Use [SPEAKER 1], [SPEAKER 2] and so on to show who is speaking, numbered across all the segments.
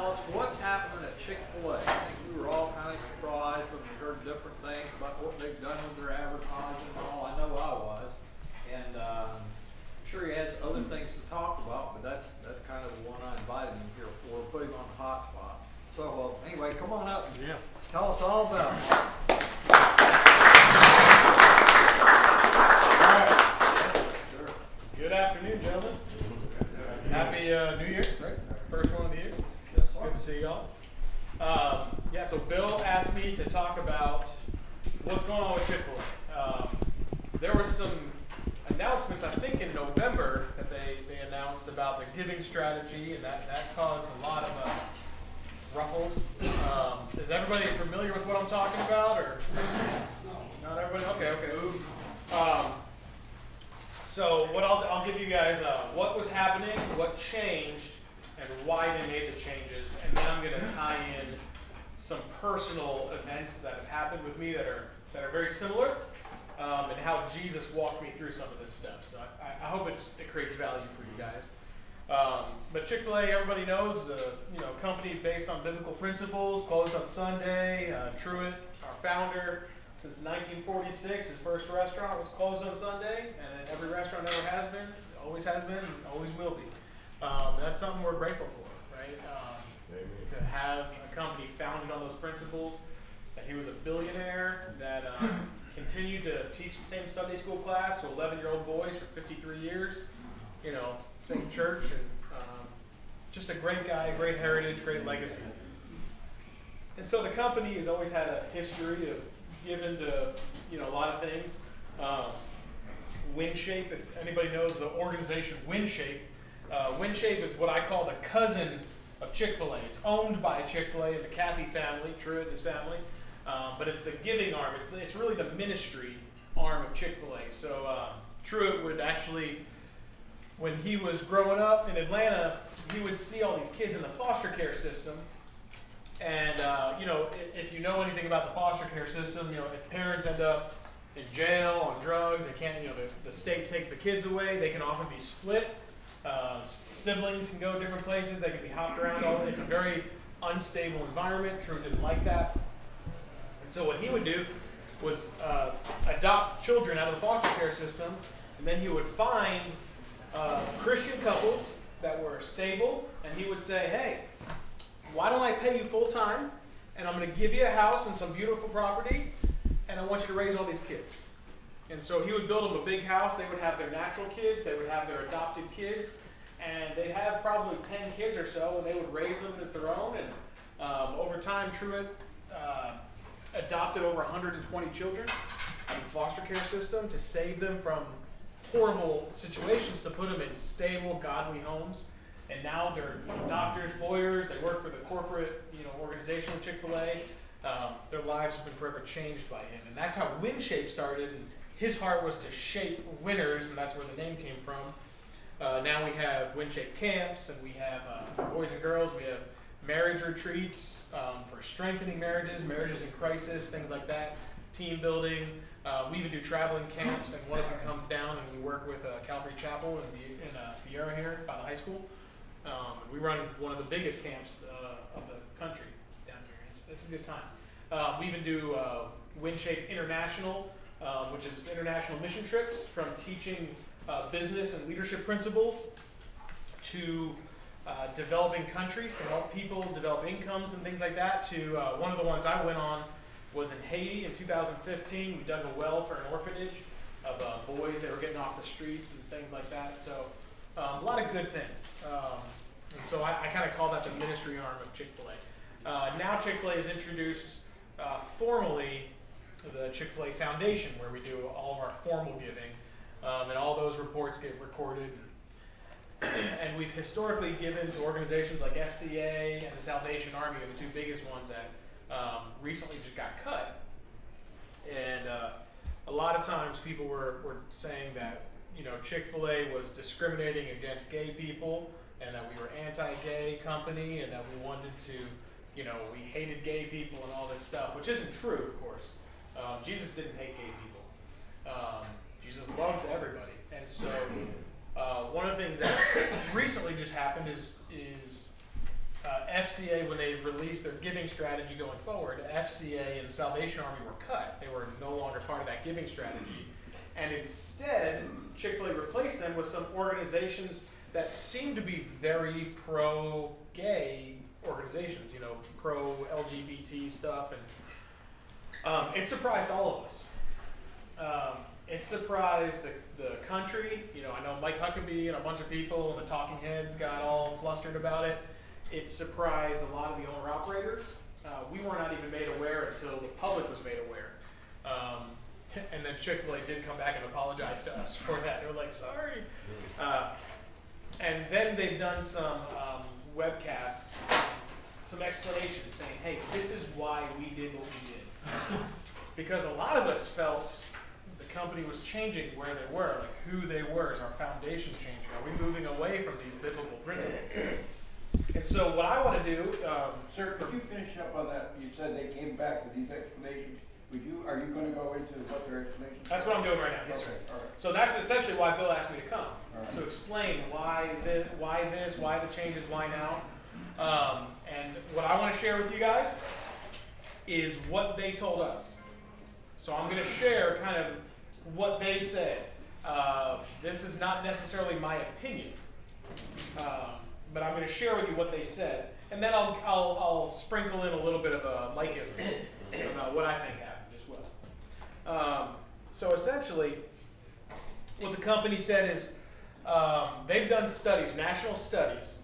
[SPEAKER 1] tell us what's happening at Chick-fil-A. I think we were all kind of surprised when we heard different things about what they've done with their advertising and all. I know I was. And I'm sure he has other things to talk about, but that's kind of the one I invited him here for, put him on the hot spot. So anyway, come on up and tell us all about it.
[SPEAKER 2] Good afternoon, gentlemen. Happy New Year. First one of the year.
[SPEAKER 1] Yes, sir.
[SPEAKER 2] Good to see y'all. So Bill asked me to talk about what's going on with Chick-fil-A. There were some announcements, I think in November, that they announced about the giving strategy, and that caused a lot of ruffles. Is everybody familiar with what I'm talking about, or not everybody? Okay. So what I'll give you guys what was happening, what changed, and why they made the changes, and then I'm going to tie in some personal events that have happened with me that are very similar, and how Jesus walked me through some of this stuff. So I hope it creates value for you guys. But Chick-fil-A, everybody knows, a company based on biblical principles, closed on Sunday. Truett, our founder, since 1946, his first restaurant was closed on Sunday, and every restaurant ever has been, always and always will be. That's something we're grateful for, right? To have a company founded on those principles, that he was a billionaire, that continued to teach the same Sunday school class to 11-year-old boys for 53 years, same church, and just a great guy, great heritage, great legacy. And so the company has always had a history of given to a lot of things. WinShape, if anybody knows the organization WinShape, WinShape is what I call the cousin of Chick-fil-A. It's owned by Chick-fil-A and the Cathy family, Truett and his family, but it's the giving arm. It's really the ministry arm of Chick-fil-A. So Truett would actually, when he was growing up in Atlanta, he would see all these kids in the foster care system. And, if you know anything about the foster care system, if parents end up in jail on drugs, they can't, the state takes the kids away, they can often be split. Siblings can go different places, they can be hopped around. It's a very unstable environment. Truett didn't like that. And so what he would do was adopt children out of the foster care system, and then he would find Christian couples that were stable, and he would say, hey, why don't I pay you full time, and I'm going to give you a house and some beautiful property, and I want you to raise all these kids. And so he would build them a big house. They would have their natural kids, they would have their adopted kids, and they'd have probably 10 kids or so, and they would raise them as their own. And over time, Truett adopted over 120 children out of the foster care system to save them from horrible situations, to put them in stable, godly homes. And now they're doctors, lawyers, they work for the corporate organization of Chick-fil-A. Their lives have been forever changed by him. And that's how WinShape started. And his heart was to shape winners, and that's where the name came from. Now we have WinShape camps, and we have boys and girls. We have marriage retreats for strengthening marriages in crisis, things like that, team building. We even do traveling camps, and one of them comes down, and we work with Calvary Chapel in Viera here by the high school. We run one of the biggest camps of the country down here. It's a good time. We even do WinShape International, which is international mission trips, from teaching business and leadership principles to developing countries to help people develop incomes and things like that. To one of the ones I went on was in Haiti in 2015. We dug a well for an orphanage of boys that were getting off the streets and things like that. So a lot of good things. And so I kind of call that the ministry arm of Chick-fil-A. Now Chick-fil-A has introduced formally the Chick-fil-A Foundation, where we do all of our formal giving, and all those reports get recorded. And we've historically given to organizations like FCA and the Salvation Army, are the two biggest ones that recently just got cut. And a lot of times people were saying that Chick-fil-A was discriminating against gay people, and that we were anti-gay company, and that we wanted to, we hated gay people and all this stuff, which isn't true, of course. Jesus didn't hate gay people. Jesus loved everybody. And so one of the things that recently just happened is FCA, when they released their giving strategy going forward, FCA and the Salvation Army were cut. They were no longer part of that giving strategy. And instead, Chick-fil-A replaced them with some organizations that seem to be very pro-gay organizations, you know, pro-LGBT stuff. And it surprised all of us. It surprised the country. You know, I know Mike Huckabee and a bunch of people and the talking heads got all flustered about it. It surprised a lot of the owner-operators. We were not even made aware until the public was made aware. And then Chick-fil-A did come back and apologize to us for that. They were like, sorry. And then they've done some webcasts, some explanations saying, hey, this is why we did what we did. Because a lot of us felt the company was changing where they were, like who they were. Is our foundation changing? Are we moving away from these biblical principles? And so what I want to do,
[SPEAKER 3] Sir, could you finish up on that? You said they came back with these explanations. Are you going to go into what their explanations?
[SPEAKER 2] that's what I'm doing right now. Yes, sir.
[SPEAKER 3] Okay, all right.
[SPEAKER 2] So that's essentially why Bill asked me to come,
[SPEAKER 3] All right.
[SPEAKER 2] to explain why this, why the changes, why now. And what I want to share with you guys is what they told us. So I'm going to share kind of what they said. This is not necessarily my opinion, but I'm going to share with you what they said, and then I'll sprinkle in a little bit of Mike-isms about what I think happened as well. So essentially, what the company said is they've done studies, national studies,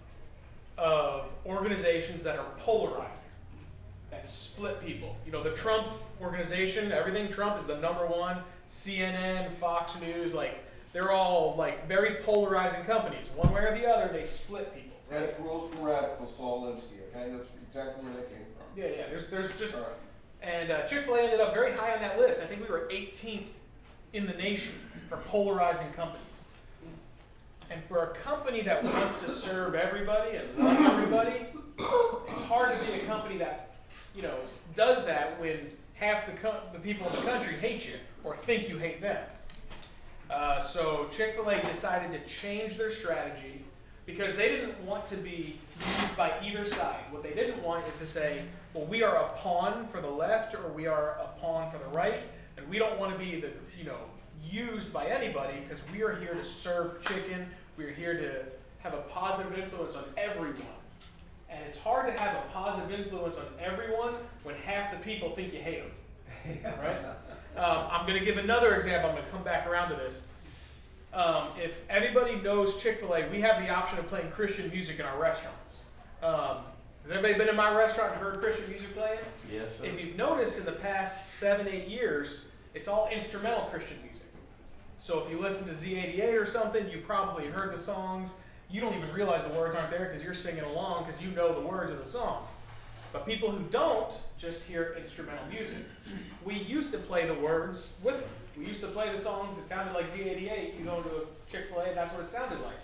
[SPEAKER 2] of organizations that are polarizing, that split people. You know, the Trump organization, everything Trump is the #1. CNN, Fox News, like they're all like very polarizing companies. One way or the other, they split people.
[SPEAKER 3] That's Rules for Radical, Saul Alinsky, okay? That's exactly where they came from.
[SPEAKER 2] Yeah. There's just,
[SPEAKER 3] All right.
[SPEAKER 2] and Chick-fil-A ended up very high on that list. I think we were 18th in the nation for polarizing companies. And for a company that wants to serve everybody and love everybody, it's hard to be a company that, you know, does that when half the people in the country hate you or think you hate them. So Chick-fil-A decided to change their strategy because they didn't want to be used by either side. What they didn't want is to say, well, we are a pawn for the left or we are a pawn for the right, and we don't want to be used by anybody because we are here to serve chicken. We are here to have a positive influence on everyone. And it's hard to have a positive influence on everyone when half the people think you hate them, right? I'm going to give another example. I'm going to come back around to this. If anybody knows Chick-fil-A, we have the option of playing Christian music in our restaurants. Has anybody been in my restaurant and heard Christian music playing?
[SPEAKER 4] Yes, sir.
[SPEAKER 2] If you've noticed in the past 7-8 years, it's all instrumental Christian music. So if you listen to Z88 or something, you probably heard the songs. You don't even realize the words aren't there because you're singing along because you know the words of the songs. But people who don't just hear instrumental music. We used to play the words with them. We used to play the songs that sounded like Z88. You go to a Chick-fil-A, that's what it sounded like.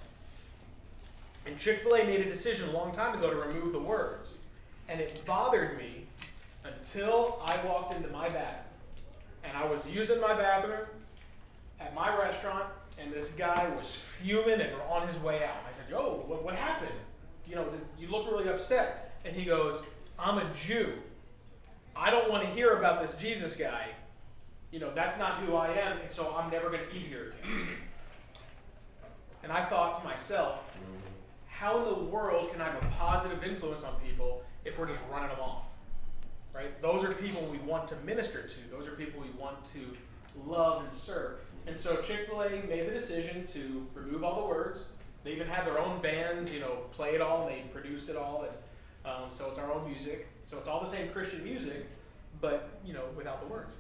[SPEAKER 2] And Chick-fil-A made a decision a long time ago to remove the words. And it bothered me until I walked into my bathroom. And I was using my bathroom at my restaurant, and this guy was fuming and on his way out. I said, yo, what happened? You know, you look really upset. And he goes, I'm a Jew. I don't want to hear about this Jesus guy. You know, that's not who I am, and so I'm never going to eat here again. And I thought to myself, how in the world can I have a positive influence on people if we're just running them off? Right? Those are people we want to minister to. Those are people we want to love and serve. And so Chick-fil-A made the decision to remove all the words. They even have their own bands, you know, play it all, and they produced it all. And so it's our own music. So it's all the same Christian music, but, you know, without the words.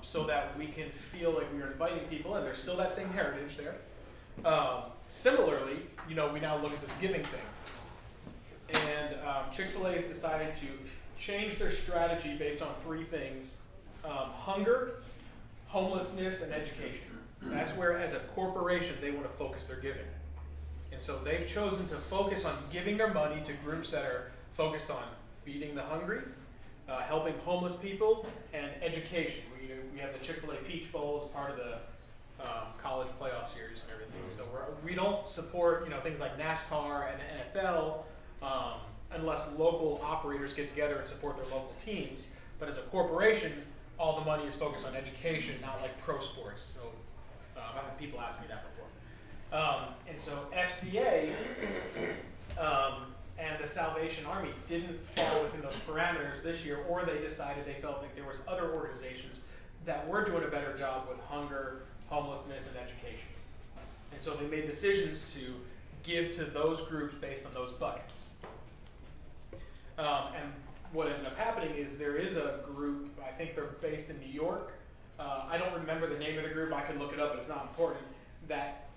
[SPEAKER 2] So that we can feel like we are inviting people, and there's still that same heritage there. Similarly, you know, we now look at this giving thing. And Chick-fil-A has decided to change their strategy based on 3 things. Hunger, homelessness, and education. That's where, as a corporation, they want to focus their giving. And so they've chosen to focus on giving their money to groups that are focused on feeding the hungry, helping homeless people, and education. We have the Chick-fil-A Peach Bowl as part of the college playoff series and everything. So we don't support, you know, things like NASCAR and NFL. unless local operators get together and support their local teams. But as a corporation, all the money is focused on education, not like pro sports. So I've had people ask me that before. And so FCA and the Salvation Army didn't fall within those parameters this year, or they decided they felt like there was other organizations that were doing a better job with hunger, homelessness, and education. And so they made decisions to give to those groups based on those buckets. And what ended up happening is there is a group, I think they're based in New York. I don't remember the name of the group, I can look it up, but it's not important, that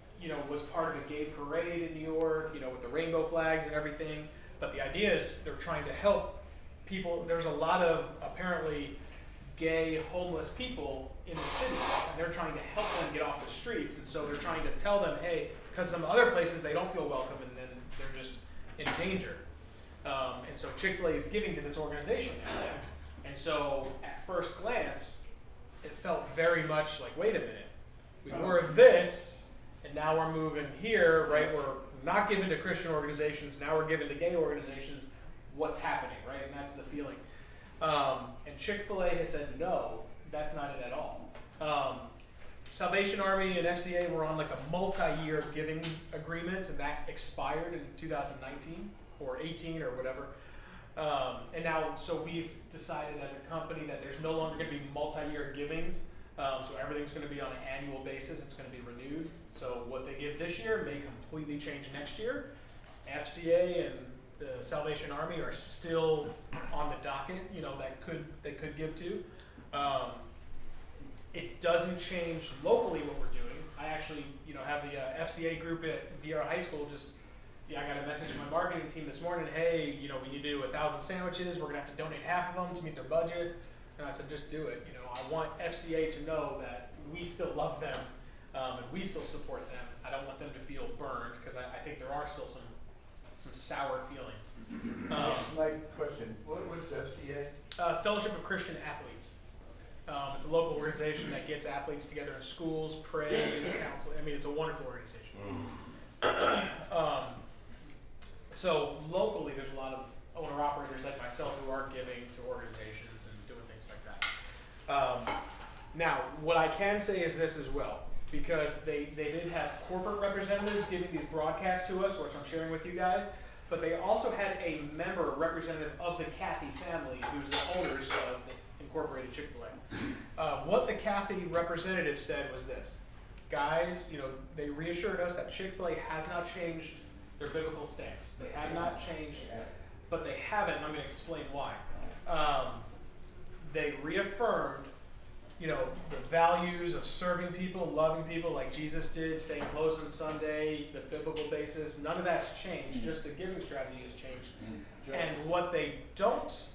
[SPEAKER 2] was part of a gay parade in New York, with the rainbow flags and everything. But the idea is they're trying to help people. There's a lot of apparently gay homeless people in the city, and they're trying to help them get off the streets. And so they're trying to tell them, hey, because some other places they don't feel welcome, and then they're just in danger. And so Chick-fil-A is giving to this organization now. And so at first glance, it felt very much like, wait a minute, we were this, and now we're moving here, right? We're not giving to Christian organizations, now we're giving to gay organizations. What's happening, right? And that's the feeling. And Chick-fil-A has said, no, that's not it at all. Salvation Army and FCA were on like a multi-year giving agreement, and that expired in 2019 or 18 or whatever. And now, so we've decided as a company that there's no longer going to be multi-year givings. So everything's going to be on an annual basis. It's going to be renewed. So what they give this year may completely change next year. FCA and the Salvation Army are still on the docket, that they could give to. It doesn't change locally what we're doing. I actually, have the FCA group at Viera High School I got a message from my marketing team this morning, hey, we need to do 1,000 sandwiches. We're gonna have to donate half of them to meet their budget. And I said, just do it. I want FCA to know that we still love them and we still support them. I don't want them to feel burned, because I think there are still some sour feelings.
[SPEAKER 4] My question, what's FCA?
[SPEAKER 2] Fellowship of Christian Athletes. It's a local organization that gets athletes together in schools, prays, counseling. It's a wonderful organization. So locally, there's a lot of owner-operators like myself who are giving to organizations and doing things like that. Now, what I can say is this as well, because they did have corporate representatives giving these broadcasts to us, which I'm sharing with you guys, but they also had a member representative of the Cathy family, who's the owners of the Incorporated Chick-fil-A. What the Cathy representative said was this: guys, they reassured us that Chick-fil-A has not changed their biblical stance. They have not changed, but they haven't, and I'm going to explain why. They reaffirmed, the values of serving people, loving people like Jesus did, staying closed on Sunday, the biblical basis. None of that's changed, just the giving strategy has changed. And what they don't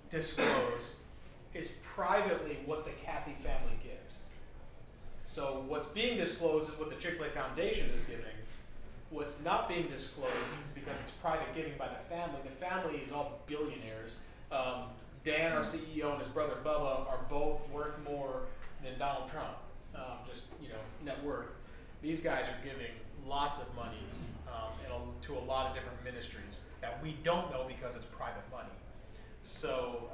[SPEAKER 2] disclose is privately what the Cathy family gives. So what's being disclosed is what the Chick-fil-A Foundation is giving. What's not being disclosed is because it's private giving by the family. The family is all billionaires. Dan, our CEO, and his brother Bubba are both worth more than Donald Trump. Net worth. These guys are giving lots of money to a lot of different ministries that we don't know because it's private money. So,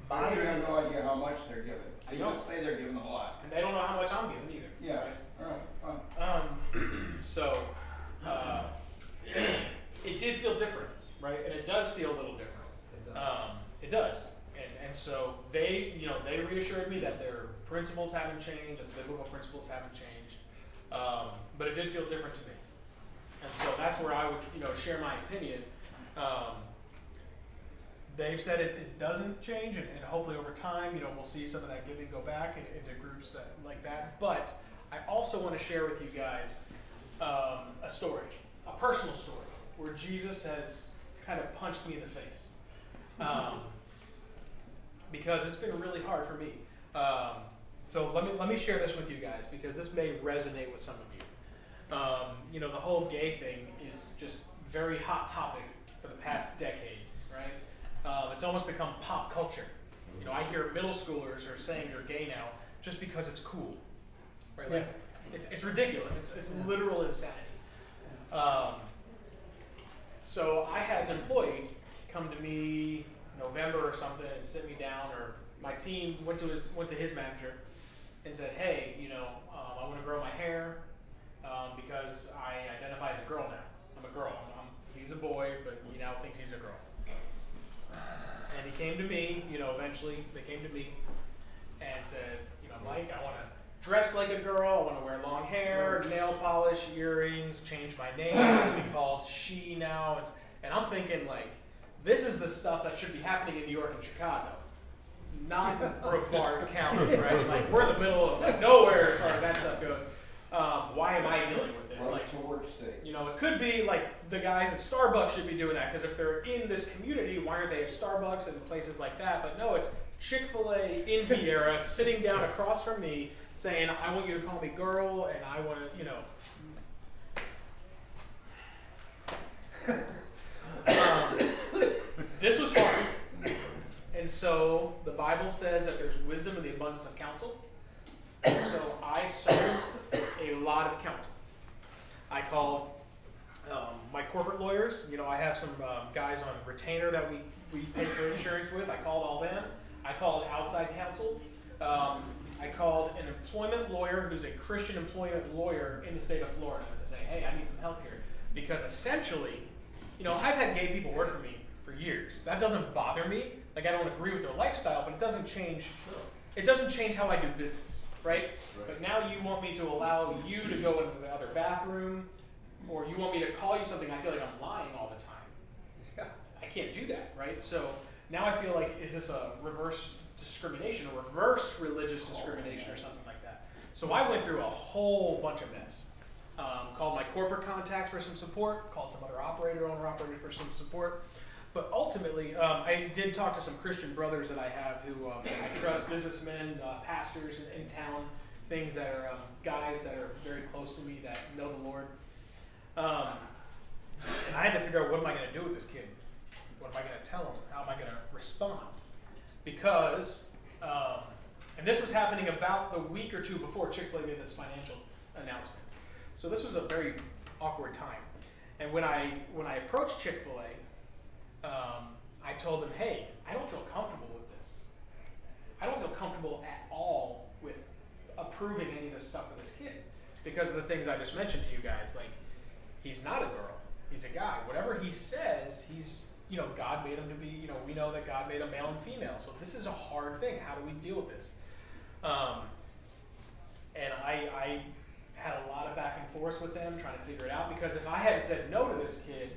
[SPEAKER 3] You have no idea how much they're giving. They
[SPEAKER 2] don't.
[SPEAKER 3] just say they're giving a lot.
[SPEAKER 2] And they don't know how much I'm giving either.
[SPEAKER 3] Yeah.
[SPEAKER 2] Right?
[SPEAKER 3] All right, fine.
[SPEAKER 2] It did feel different, right? And it does feel a little different. It does. And so they reassured me that their principles haven't changed, that the biblical principles haven't changed. But it did feel different to me. And so that's where I would, share my opinion. They've said it doesn't change, and hopefully over time, we'll see some of that giving go back into groups like that. But I also want to share with you guys a story, a personal story, where Jesus has kind of punched me in the face. Because it's been really hard for me. So let me share this with you guys, because this may resonate with some of you. The whole gay thing is just very hot topic for the past decade, right? It's almost become pop culture. I hear middle schoolers are saying they're gay now just because it's cool, right? Like, it's ridiculous. It's literal insanity. So I had an employee come to me November or something and sit me down, or my team went to his manager and said, hey, I want to grow my hair because I identify as a girl now. I'm a girl. He's a boy, but he now thinks he's a girl. And he came to me, eventually they came to me and said, Mike, I want to dress like a girl, I want to wear long hair, nail polish, earrings, change my name, be called she now. And I'm thinking, like, this is the stuff that should be happening in New York and Chicago, not Brevard County, right? Like, we're in the middle of like nowhere as far as that stuff goes. Why am I dealing with this?
[SPEAKER 3] Right to work state.
[SPEAKER 2] It could be like the guys at Starbucks should be doing that, because if they're in this community, why aren't they at Starbucks and places like that? But no, it's Chick-fil-A in Viera sitting down across from me saying, I want you to call me girl, and I want to, this was hard. And so the Bible says that there's wisdom in the abundance of counsel. So I sought a lot of counsel. I called my corporate lawyers. I have some guys on retainer that we pay for insurance with. I called all them. I called outside counsel. I called an employment lawyer who's a Christian employment lawyer in the state of Florida to say, hey, I need some help here. Because essentially, I've had gay people work for me for years. That doesn't bother me. Like, I don't agree with their lifestyle, but it doesn't change how I do business, right? But now you want me to allow you to go into the other bathroom, or you want me to call you something, I feel like I'm lying all the time. I can't do that, right? So now I feel like, is this a reverse discrimination, or reverse religious discrimination, or something like that? So I went through a whole bunch of mess. Called my corporate contacts for some support, called some other owner-operators for some support. But ultimately, I did talk to some Christian brothers that I have who I trust, businessmen, pastors in town, things that are guys that are very close to me that know the Lord. And I had to figure out, what am I going to do with this kid? What am I going to tell him? How am I going to respond? Because, and this was happening about the week or two before Chick-fil-A made this financial announcement. So this was a very awkward time. And when I approached Chick-fil-A, I told them, hey, I don't feel comfortable with this. I don't feel comfortable at all with approving any of this stuff for this kid, because of the things I just mentioned to you guys. Like, he's not a girl, he's a guy. Whatever he says, he's, God made him to be, we know that God made a male and female. So this is a hard thing. How do we deal with this? And I had a lot of back and forth with them trying to figure it out, because if I had said no to this kid,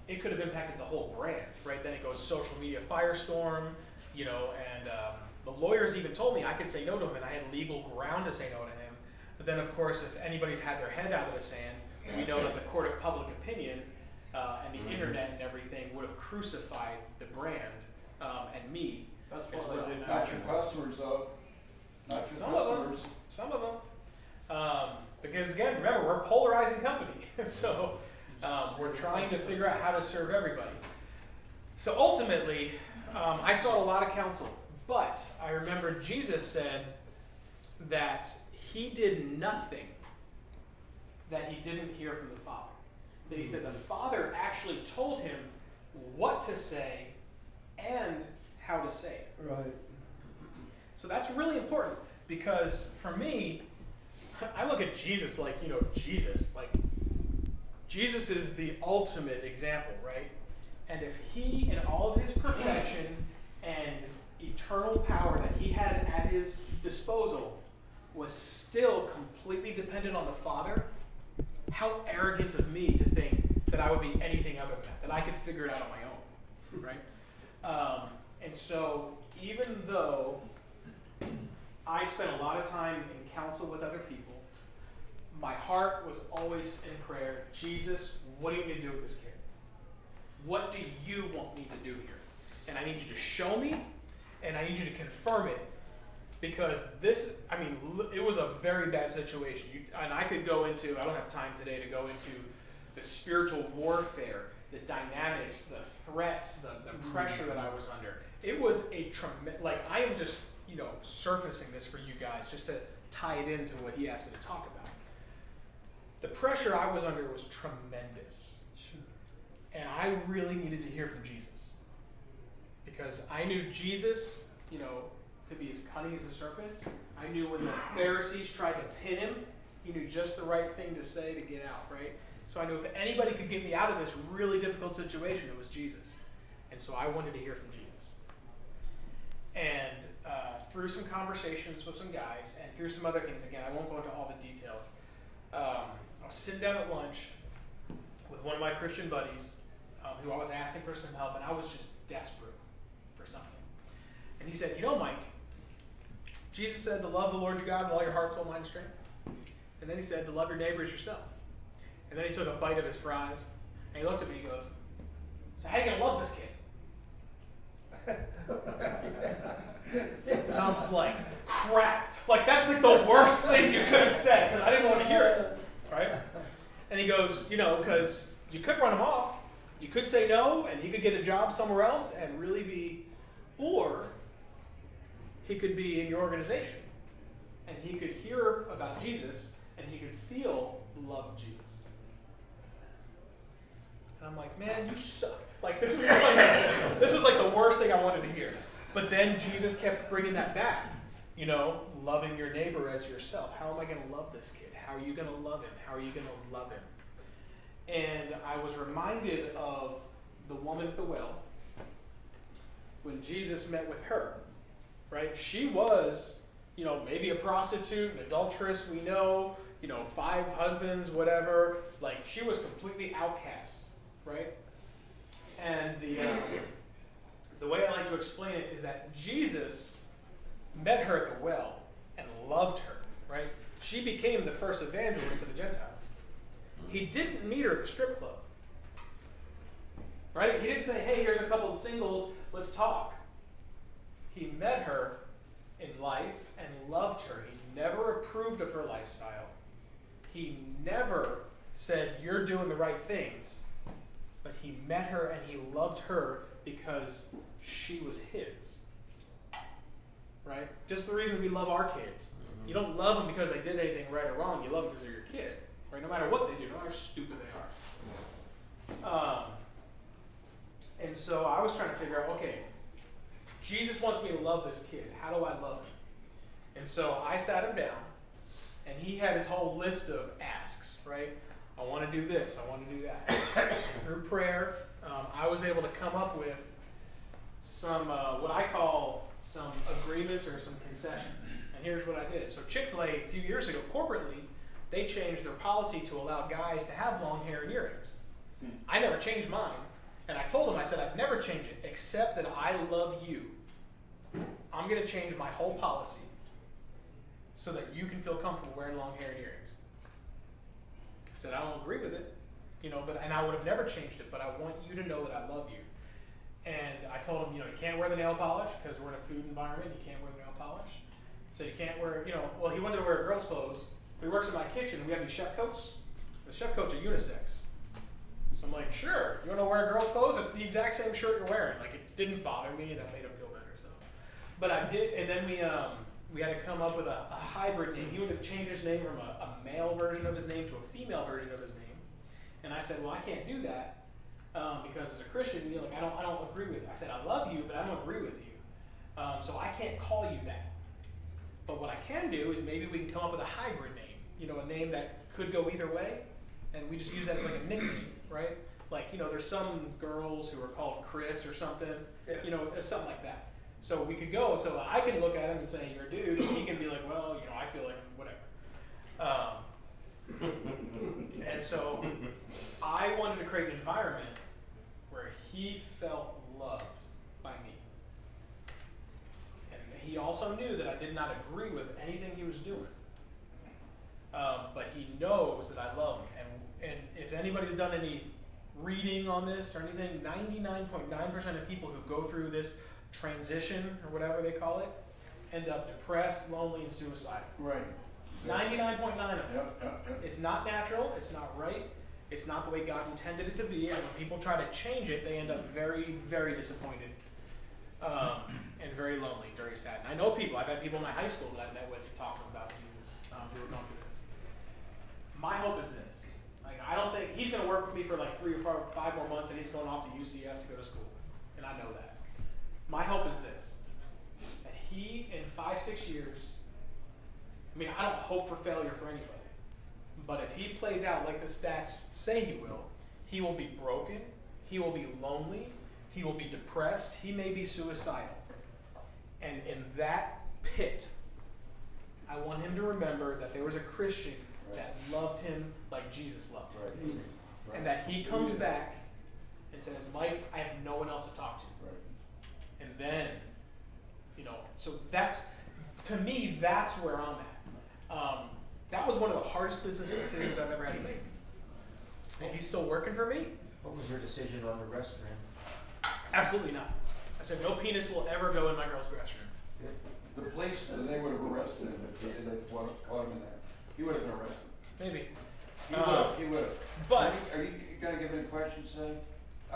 [SPEAKER 2] it could have impacted the whole brand, right? Then it goes social media firestorm, and the lawyers even told me I could say no to him, and I had legal ground to say no to him. But then, of course, if anybody's had their head out of the sand, we know that the court of public opinion and the internet and everything would have crucified the brand and me.
[SPEAKER 3] That's
[SPEAKER 2] as
[SPEAKER 3] what
[SPEAKER 2] well.
[SPEAKER 3] they did. Not your customers, though. Not your
[SPEAKER 2] Some
[SPEAKER 3] customers.
[SPEAKER 2] of them. Because again, remember, we're a polarizing company. So we're trying to figure out how to serve everybody. So ultimately, I sought a lot of counsel. But I remember Jesus said that he did nothing that he didn't hear from the Father. That he said the Father actually told him what to say and how to say it.
[SPEAKER 5] Right.
[SPEAKER 2] So that's really important, because for me, I look at Jesus like, Jesus is the ultimate example, right? And if he, in all of his perfection and eternal power that he had at his disposal, was still completely dependent on the Father, how arrogant of me to think that I would be anything other than that I could figure it out on my own, right? And so, even though I spent a lot of time in counsel with other people, my heart was always in prayer. Jesus, what do you want me to do with this kid? What do you want me to do here? And I need you to show me, and I need you to confirm it. Because this, it was a very bad situation. And I could go into, I don't have time today to go into the spiritual warfare, the dynamics, the threats, the pressure that I was under. It was a tremendous, I am just, surfacing this for you guys just to tie it into what he asked me to talk about. The pressure I was under was tremendous.
[SPEAKER 5] Sure.
[SPEAKER 2] I really needed to hear from Jesus. Because I knew Jesus, could be as cunning as a serpent. I knew when the Pharisees tried to pin him, he knew just the right thing to say to get out, right? So I knew if anybody could get me out of this really difficult situation, it was Jesus. And so I wanted to hear from Jesus. And through some conversations with some guys, and through some other things, again, I won't go into all the details, I was sitting down at lunch with one of my Christian buddies who I was asking for some help, and I was just desperate for something. And he said, Mike, Jesus said to love the Lord your God with all your heart, soul, mind, and strength. And then he said to love your neighbor as yourself. And then he took a bite of his fries, and he looked at me and he goes, so how are you going to love this kid? And I'm just like, crap. Like, that's like the worst thing you could have said, because I didn't want to hear it, right? And he goes, because you could run him off. You could say no, and he could get a job somewhere else and really be, or he could be in your organization, and he could hear about Jesus, and he could feel the love of Jesus. And I'm like, man, you suck. Like, this was like the worst thing I wanted to hear. But then Jesus kept bringing that back. Loving your neighbor as yourself. How am I going to love this kid? How are you going to love him? How are you going to love him? And I was reminded of the woman at the well when Jesus met with her, right? She was, maybe a prostitute, an adulteress, we know, 5 husbands, whatever. Like, she was completely outcast, right? And the way I like to explain it is that Jesus met her at the well and loved her, right? She became the first evangelist to the Gentiles. He didn't meet her at the strip club, right? He didn't say, hey, here's a couple of singles, let's talk. He met her in life and loved her. He never approved of her lifestyle. He never said, you're doing the right things. But he met her and he loved her because she was his. Right? Just the reason we love our kids. You don't love them because they did anything right or wrong. You love them because they're your kid. Right? No matter what they do, no matter how stupid they are. And so I was trying to figure out, okay, Jesus wants me to love this kid. How do I love him? And so I sat him down, and he had his whole list of asks, right? I want to do this, I want to do that. And through prayer, I was able to come up with some, what I call some agreements or some concessions. And here's what I did. So Chick-fil-A, a few years ago, corporately, they changed their policy to allow guys to have long hair and earrings. I never changed mine. And I told him, I said, I'd never change it, except that I love you. I'm going to change my whole policy so that you can feel comfortable wearing long hair and earrings. I said, I don't agree with it, and I would have never changed it, but I want you to know that I love you. And I told him, you can't wear the nail polish because we're in a food environment. You can't wear the nail polish. So you can't wear, well, he wanted to wear girls' clothes. But he works in my kitchen. We have these chef coats. The chef coats are unisex. So I'm like, sure, you want to wear girls' clothes? It's the exact same shirt you're wearing. Like, it didn't bother me, and that made him feel better. So, but I did, and then we had to come up with a hybrid name. He wanted to change his name from a male version of his name to a female version of his name. And I said, well, I can't do that because as a Christian, I don't agree with it. I said, I love you, but I don't agree with you. So I can't call you that. But what I can do is maybe we can come up with a hybrid name, a name that could go either way, and we just use that as like a nickname, right? Like, there's some girls who are called Chris or something, something like that. So we could go, so I can look at him and say, you're a dude, and he can be like, well, I feel like whatever. And so I wanted to create an environment where he felt loved by me. And he also knew that I did not agree with anything he was doing. But he knows that I love him. And if anybody's done any reading on this or anything, 99.9% of people who go through this transition, or whatever they call it, end up depressed, lonely, and suicidal.
[SPEAKER 3] Right.
[SPEAKER 2] 99.9 of them.
[SPEAKER 3] Yep.
[SPEAKER 2] It's not natural, it's not right, it's not the way God intended it to be, and when people try to change it, they end up very, very disappointed, and very lonely, very sad. And I know people, I've had people in my high school that I met with talking about Jesus, who were going through this. My hope is this. Like, I don't think he's going to work with me for like 3 or 5 more months, and he's going off to UCF to go to school, and I know that. My hope is this: that he, in 5-6 years, I mean, I don't hope for failure for anybody, but if he plays out like the stats say he will be broken, he will be lonely, he will be depressed, he may be suicidal. And in that pit, I want him to remember that there was a Christian that loved him like Jesus loved him. And that he comes back and says, Mike, I have no one else to talk to. And then, so that's, to me, that's where I'm at. That was one of the hardest business decisions I've ever had to make. And he's still working for me?
[SPEAKER 5] What was your decision on the restaurant?
[SPEAKER 2] Absolutely not. I said, no penis will ever go in my girl's restroom.
[SPEAKER 3] The police, they would have arrested him if they caught him in there. He would have been arrested.
[SPEAKER 2] Maybe.
[SPEAKER 3] He would have.
[SPEAKER 2] But
[SPEAKER 3] Are you gonna give any questions today?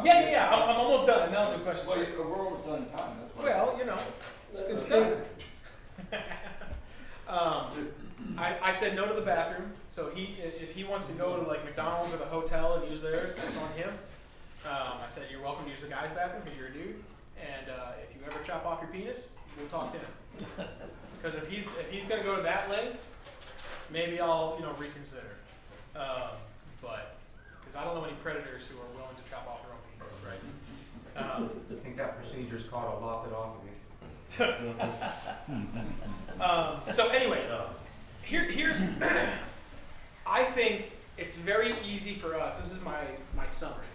[SPEAKER 2] yeah. I'm almost done, and then I'll do questions.
[SPEAKER 3] Well, we're almost done in time. That's why.
[SPEAKER 2] Well, it's good stuff. I said no to the bathroom, so if he wants to go to like McDonald's or the hotel and use theirs, that's on him. I said you're welcome to use the guy's bathroom because you're a dude, and if you ever chop off your penis, we'll talk dinner. Because if he's gonna go to that length, maybe I'll reconsider. But because I don't know any predators who are willing to chop off their own penis, right?
[SPEAKER 5] I think that procedure's called a lop it off of me.
[SPEAKER 2] So anyway, here's I think it's very easy for us. This is my summary.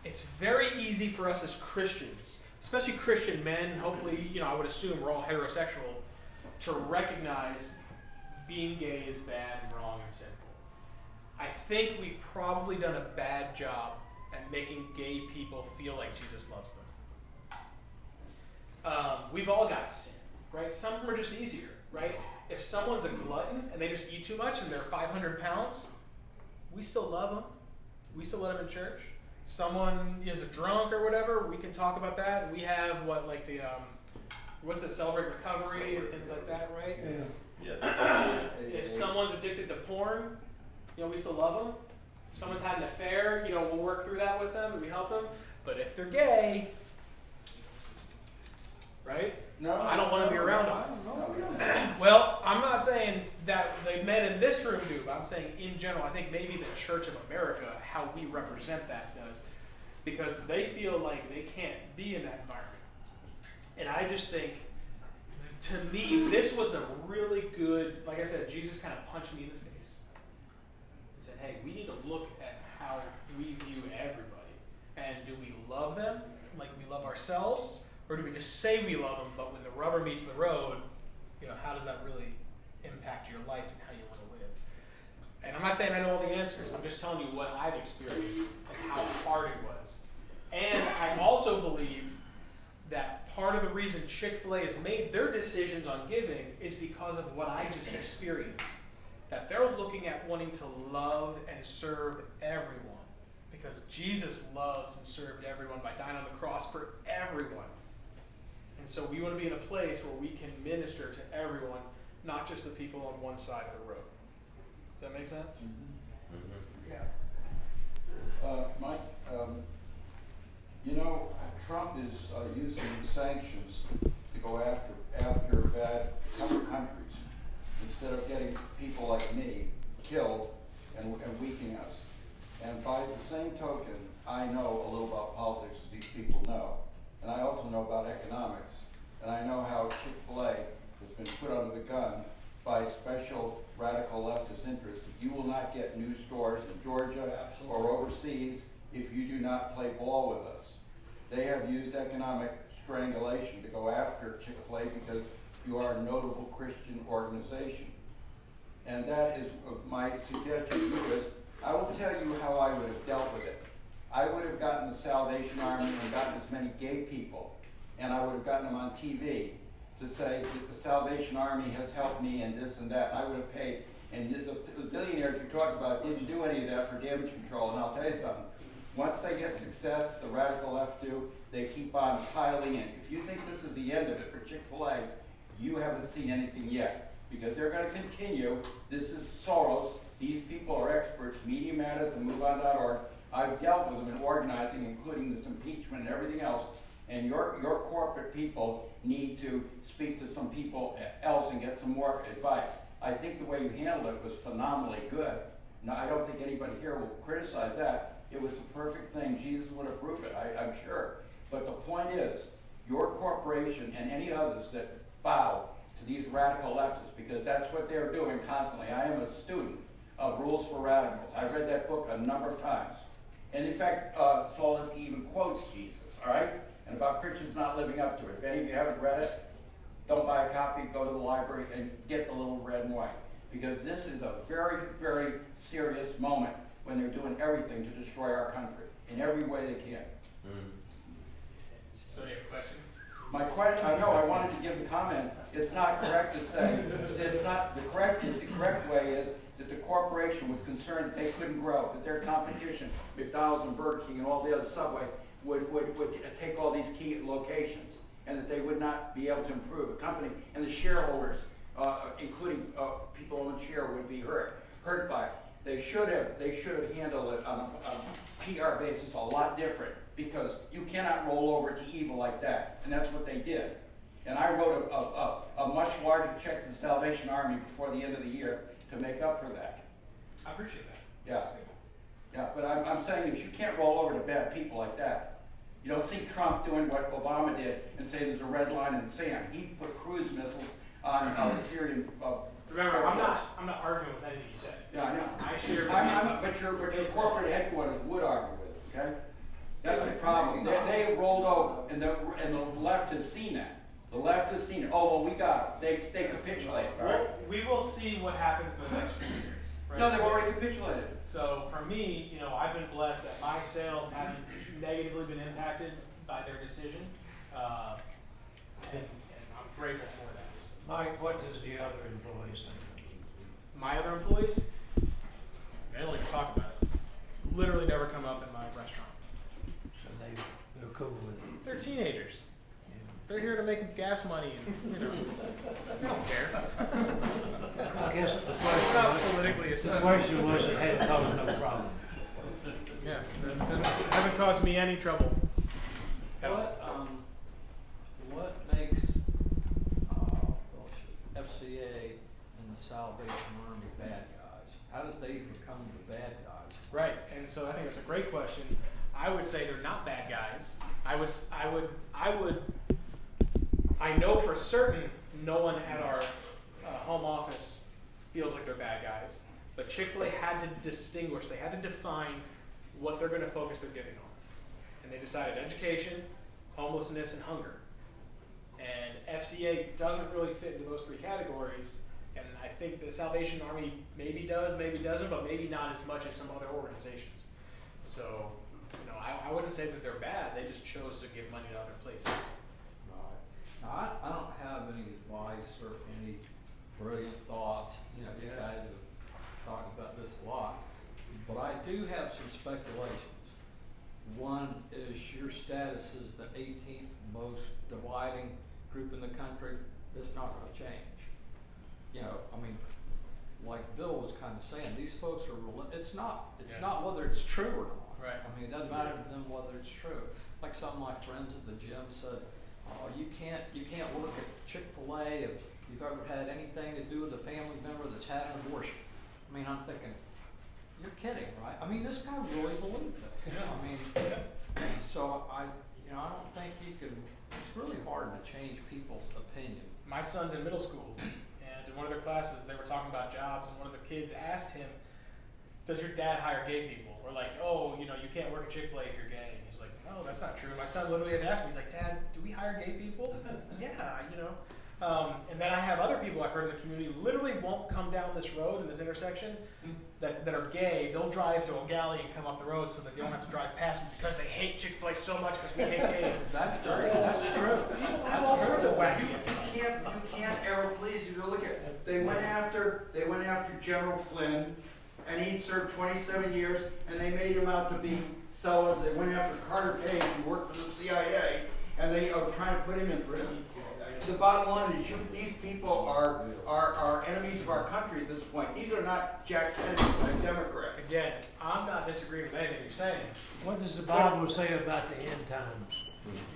[SPEAKER 2] It's very easy for us as Christians, especially Christian men. Hopefully, I would assume we're all heterosexual, to recognize being gay is bad and wrong and sinful. I think we've probably done a bad job at making gay people feel like Jesus loves them. We've all got sin, right? Some of them are just easier, right? If someone's a glutton and they just eat too much and they're 500 pounds, we still love them. We still let them in church. Someone is a drunk or whatever, we can talk about that. And we have Celebrate Recovery and things like that, right?
[SPEAKER 6] Yeah. Yes.
[SPEAKER 2] If someone's addicted to porn, we still love them. If someone's had an affair, we'll work through that with them and we help them. But if they're gay, right?
[SPEAKER 3] No,
[SPEAKER 2] I don't want to be around them.
[SPEAKER 3] No.
[SPEAKER 2] Well, I'm not saying that the men in this room do, but I'm saying in general, I think maybe the Church of America, how we represent that does, because they feel like they can't be in that environment. And I just think, to me, this was a really good, like I said, Jesus kind of punched me in the face and said, hey, we need to look at how we view everybody. And do we love them like we love ourselves? Or do we just say we love them, but when the rubber meets the road, how does that really impact your life and how you want to live? And I'm not saying I know all the answers. I'm just telling you what I've experienced and how hard it was. And I also believe that part of the reason Chick-fil-A has made their decisions on giving is because of what I just experienced. That they're looking at wanting to love and serve everyone. Because Jesus loves and served everyone by dying on the cross for everyone. And so we want to be in a place where we can minister to everyone, not just the people on one side of the road. Does that make sense?
[SPEAKER 3] Mm-hmm. Yeah. Mike, Trump is using sanctions to go after bad countries instead of getting people like me killed and weakening us. And by the same token, I know a little about politics, as these people know. And I also know about economics. And I know how Chick-fil-A has been put under the gun by special radical leftist interests. You will not get new stores in Georgia or overseas if you do not play ball with us. They have used economic strangulation to go after Chick-fil-A because you are a notable Christian organization. And that is my suggestion to you is, I will tell you how I would have dealt with it. I would have gotten the Salvation Army and gotten as many gay people, and I would have gotten them on TV to say that the Salvation Army has helped me and this and that, and I would have paid. And the billionaires you talked about didn't do any of that for damage control, and I'll tell you something. Once they get success, the radical left do, they keep on piling in. If you think this is the end of it for Chick-fil-A, you haven't seen anything yet. because they're gonna continue. This is Soros, these people are experts, Media Matters and MoveOn.org. I've dealt with them in organizing, including this impeachment and everything else, and your corporate people need to speak to some people else and get some more advice. I think the way you handled it was phenomenally good. Now, I don't think anybody here will criticize that. It was the perfect thing. Jesus would approve it, I'm sure. But the point is, your corporation and any others that bow to these radical leftists, because that's what they're doing constantly. I am a student of Rules for Radicals. I read that book a number of times. And in fact, Solinsky even quotes Jesus, all right? And about Christians not living up to it. If any of you haven't read it, don't buy a copy, go to the library and get the little red and white. Because this is a very, very serious moment when they're doing everything to destroy our country in every way they can.
[SPEAKER 2] So you have a question?
[SPEAKER 3] My question, I know, I wanted to give the comment. It's not correct to say, it's not, the correct way is that the corporation was concerned that they couldn't grow, that their competition, McDonald's and Burger King and all the other Subway, would take all these key locations, and that they would not be able to improve. The company and the shareholders, including people on the share, would be hurt by it. They should have handled it on a PR basis a lot different, because you cannot roll over to evil like that, and that's what they did. And I wrote a much larger check to the Salvation Army before the end of the year to make up for that.
[SPEAKER 2] I appreciate that.
[SPEAKER 3] Yeah. Yeah, but I'm saying is you can't roll over to bad people like that. You don't see Trump doing what Obama did and say there's a red line in the sand. He put cruise missiles on the Syrian.
[SPEAKER 2] Remember, I'm not arguing with anything you said.
[SPEAKER 3] Yeah, I know.
[SPEAKER 2] I share.
[SPEAKER 3] But your corporate headquarters would argue with it. Okay, that's the problem. They have rolled over, and the left has seen that. The left has seen it. Oh well, we got it. They capitulated. Right?
[SPEAKER 2] We will see what happens in the next few years. Right?
[SPEAKER 3] No, they've already capitulated.
[SPEAKER 2] So for me, I've been blessed that my sales haven't negatively been impacted by their decision, and I'm grateful for that.
[SPEAKER 6] Mike, what does the other employees think?
[SPEAKER 2] My other employees, they don't even talk about it. It's literally never come up in my restaurant.
[SPEAKER 6] So they're cool with it.
[SPEAKER 2] They're teenagers. They're here to make gas money, and they don't care.
[SPEAKER 6] I guess the
[SPEAKER 2] It's
[SPEAKER 6] question
[SPEAKER 2] not
[SPEAKER 6] was,
[SPEAKER 2] politically
[SPEAKER 6] the
[SPEAKER 2] assigned.
[SPEAKER 6] question was it had caused no problem.
[SPEAKER 2] Yeah, it hasn't caused me any trouble. at all.
[SPEAKER 1] What makes FCA and the Salvation Army bad guys? How did they become the bad guys?
[SPEAKER 2] Right, and so I think that's a great question. I would say they're not bad guys. I know for certain no one at our home office feels like they're bad guys. But Chick-fil-A had to distinguish, they had to define what they're going to focus their giving on. And they decided education, homelessness, and hunger. And FCA doesn't really fit into those three categories. And I think the Salvation Army maybe does, maybe doesn't, but maybe not as much as some other organizations. So, I wouldn't say that they're bad. They just chose to give money to other places.
[SPEAKER 1] Right. Now, I don't have any advice or any brilliant thoughts. You guys have talked about this a lot. But I do have some speculations. One is your status is the 18th most dividing group in the country. That's not going to change. Like Bill was kind of saying, these folks are, it's not whether it's true or not.
[SPEAKER 2] Right.
[SPEAKER 1] It doesn't matter to them whether it's true. Like some of my friends at the gym said, oh, you can't work at Chick-fil-A if you've ever had anything to do with a family member that's had an abortion. I'm thinking, you're kidding, right? This guy really believed this.
[SPEAKER 2] Yeah.
[SPEAKER 1] So I don't think you can, it's really hard to change people's opinion.
[SPEAKER 2] My son's in middle school, and in one of their classes, they were talking about jobs, and one of the kids asked him, does your dad hire gay people? Or like, oh, you can't work at Chick-fil-A if you're gay. And he's like, no, that's not true. My son literally had asked me, he's like, Dad, do we hire gay people? Yeah, And then I have other people I've heard in the community literally won't come down this road in this intersection that are gay. They'll drive to O'Galley and come up the road so that they don't have to drive past me because they hate Chick-fil-A so much because we hate gays.
[SPEAKER 1] That's true.
[SPEAKER 2] People have all sorts of wacky.
[SPEAKER 3] You can't ever please. You look at, they went after General Flynn, and he served 27 years, and they made him out to be selling. They went after Carter Page, who worked for the CIA, and they are trying to put him in prison.
[SPEAKER 4] the bottom line is these people are enemies of our country at this point. These are not Jack Kennedy type Democrats.
[SPEAKER 2] Again, I'm not disagreeing with anything you're saying.
[SPEAKER 6] What does the Bible say about the end times?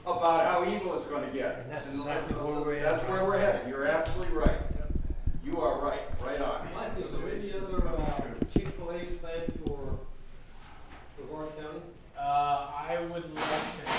[SPEAKER 4] About how evil it's gonna get.
[SPEAKER 6] And that's exactly where we're at.
[SPEAKER 4] That's where we're headed. You're absolutely right. You are right, right on.
[SPEAKER 7] Mike, is there any other Chick-fil-A planned for Warren County?
[SPEAKER 2] I would like to